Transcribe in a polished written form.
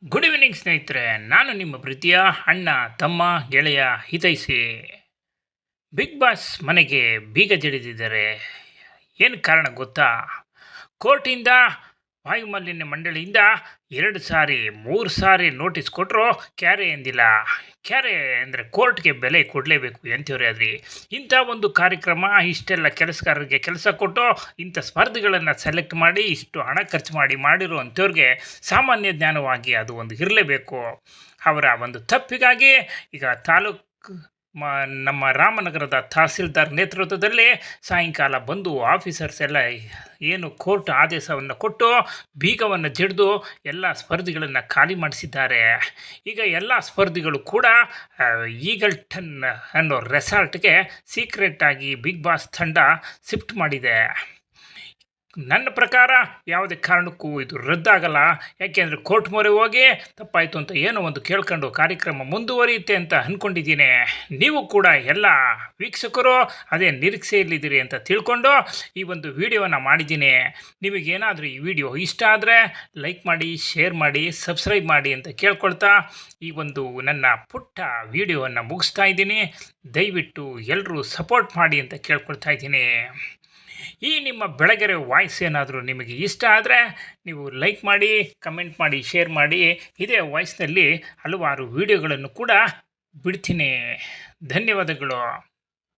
Good evening ಸ್ನೇಹಿತರೆ. ನಾನು ನಿಮ್ಮ ಪ್ರೀತಿಯ ಅಣ್ಣ, ತಮ್ಮ, ಗೆಳೆಯ ಹಿತೈಷಿ. ಬಿಗ್ ಬಾಸ್ ಮನೆಗೆ ಬೀಗ ಜಡಿದಿದ್ದಾರೆ. ಏನು ಕಾರಣ ಗೊತ್ತಾ? ಕೋರ್ಟಿಂದ ವಾಯುಮಾಲಿನ್ಯ ಮಂಡಳಿಯಿಂದ 2 ಸಾರಿ 3 ಸಾರಿ ನೋಟಿಸ್ ಕೊಟ್ಟರು, ಕ್ಯಾರೆ ಎಂದಿಲ್ಲ. ಕ್ಯಾರೆ ಅಂದರೆ ಕೋರ್ಟ್ಗೆ ಬೆಲೆ ಕೊಡಲೇಬೇಕು ಎಂಥವ್ರೆ ಆದ್ರಿ. ಇಂಥ ಒಂದು ಕಾರ್ಯಕ್ರಮ, ಇಷ್ಟೆಲ್ಲ ಕೆಲಸಗಾರರಿಗೆ ಕೆಲಸ ಕೊಟ್ಟು ಇಂಥ ಸ್ಪರ್ಧೆಗಳನ್ನು ಸೆಲೆಕ್ಟ್ ಮಾಡಿ ಇಷ್ಟು ಹಣ ಖರ್ಚು ಮಾಡಿರುವಂಥವ್ರಿಗೆ ಸಾಮಾನ್ಯ ಜ್ಞಾನವಾಗಿ ಅದು ಒಂದು ಇರಲೇಬೇಕು. ಅವರ ಒಂದು ತಪ್ಪಿಗಾಗಿ ಈಗ ನಮ್ಮ ರಾಮನಗರದ ತಹಸೀಲ್ದಾರ್ ನೇತೃತ್ವದಲ್ಲಿ ಸಾಯಂಕಾಲ ಬಂದು ಆಫೀಸರ್ಸ್ ಎಲ್ಲ ಏನು ಕೋರ್ಟ್ ಆದೇಶವನ್ನು ಕೊಟ್ಟು ಬೀಗವನ್ನು ಜಡಿದು ಎಲ್ಲ ಸ್ಪರ್ಧಿಗಳನ್ನು ಖಾಲಿ ಮಾಡಿಸಿದ್ದಾರೆ. ಈಗ ಎಲ್ಲ ಸ್ಪರ್ಧಿಗಳು ಕೂಡ ಈಗಲ್ಟನ್ ಅನ್ನೋ ರೆಸಾರ್ಟ್ಗೆ ಸೀಕ್ರೆಟಾಗಿ ಬಿಗ್ ಬಾಸ್ ತಂಡ ಶಿಫ್ಟ್ ಮಾಡಿದೆ. ನನ್ನ ಪ್ರಕಾರ ಯಾವುದೇ ಕಾರಣಕ್ಕೂ ಇದು ರದ್ದಾಗಲ್ಲ. ಯಾಕೆಂದರೆ ಕೋರ್ಟ್ ಮೊರೆ ಹೋಗಿ ತಪ್ಪಾಯಿತು ಅಂತ ಏನೋ ಒಂದು ಕೇಳ್ಕೊಂಡು ಕಾರ್ಯಕ್ರಮ ಮುಂದುವರಿಯುತ್ತೆ ಅಂತ ಅಂದ್ಕೊಂಡಿದ್ದೀನಿ. ನೀವು ಕೂಡ ಎಲ್ಲ ವೀಕ್ಷಕರು ಅದೇ ನಿರೀಕ್ಷೆಯಲ್ಲಿದ್ದೀರಿ ಅಂತ ತಿಳ್ಕೊಂಡು ಈ ಒಂದು ವಿಡಿಯೋನ ಮಾಡಿದ್ದೀನಿ. ನಿಮಗೇನಾದರೂ ಈ ವಿಡಿಯೋ ಇಷ್ಟ ಆದರೆ ಲೈಕ್ ಮಾಡಿ, ಶೇರ್ ಮಾಡಿ, ಸಬ್ಸ್ಕ್ರೈಬ್ ಮಾಡಿ ಅಂತ ಕೇಳ್ಕೊಳ್ತಾ ಈ ಒಂದು ನನ್ನ ಪುಟ್ಟ ವಿಡಿಯೋವನ್ನು ಮುಗಿಸ್ತಾ ಇದ್ದೀನಿ. ದಯವಿಟ್ಟು ಎಲ್ಲರೂ ಸಪೋರ್ಟ್ ಮಾಡಿ ಅಂತ ಕೇಳ್ಕೊಳ್ತಾ ಇದ್ದೀನಿ. ಈ ನಿಮ್ಮ ಬೆಳಗೆರೆ ವಾಯ್ಸ್ ಏನಾದರೂ ನಿಮಗೆ ಇಷ್ಟ ಆದರೆ ನೀವು ಲೈಕ್ ಮಾಡಿ, ಕಮೆಂಟ್ ಮಾಡಿ, ಶೇರ್ ಮಾಡಿ. ಇದೇ ವಾಯ್ಸ್ನಲ್ಲಿ ಹಲವಾರು ವಿಡಿಯೋಗಳನ್ನು ಕೂಡ ಬಿಡ್ತೀನಿ. ಧನ್ಯವಾದಗಳು.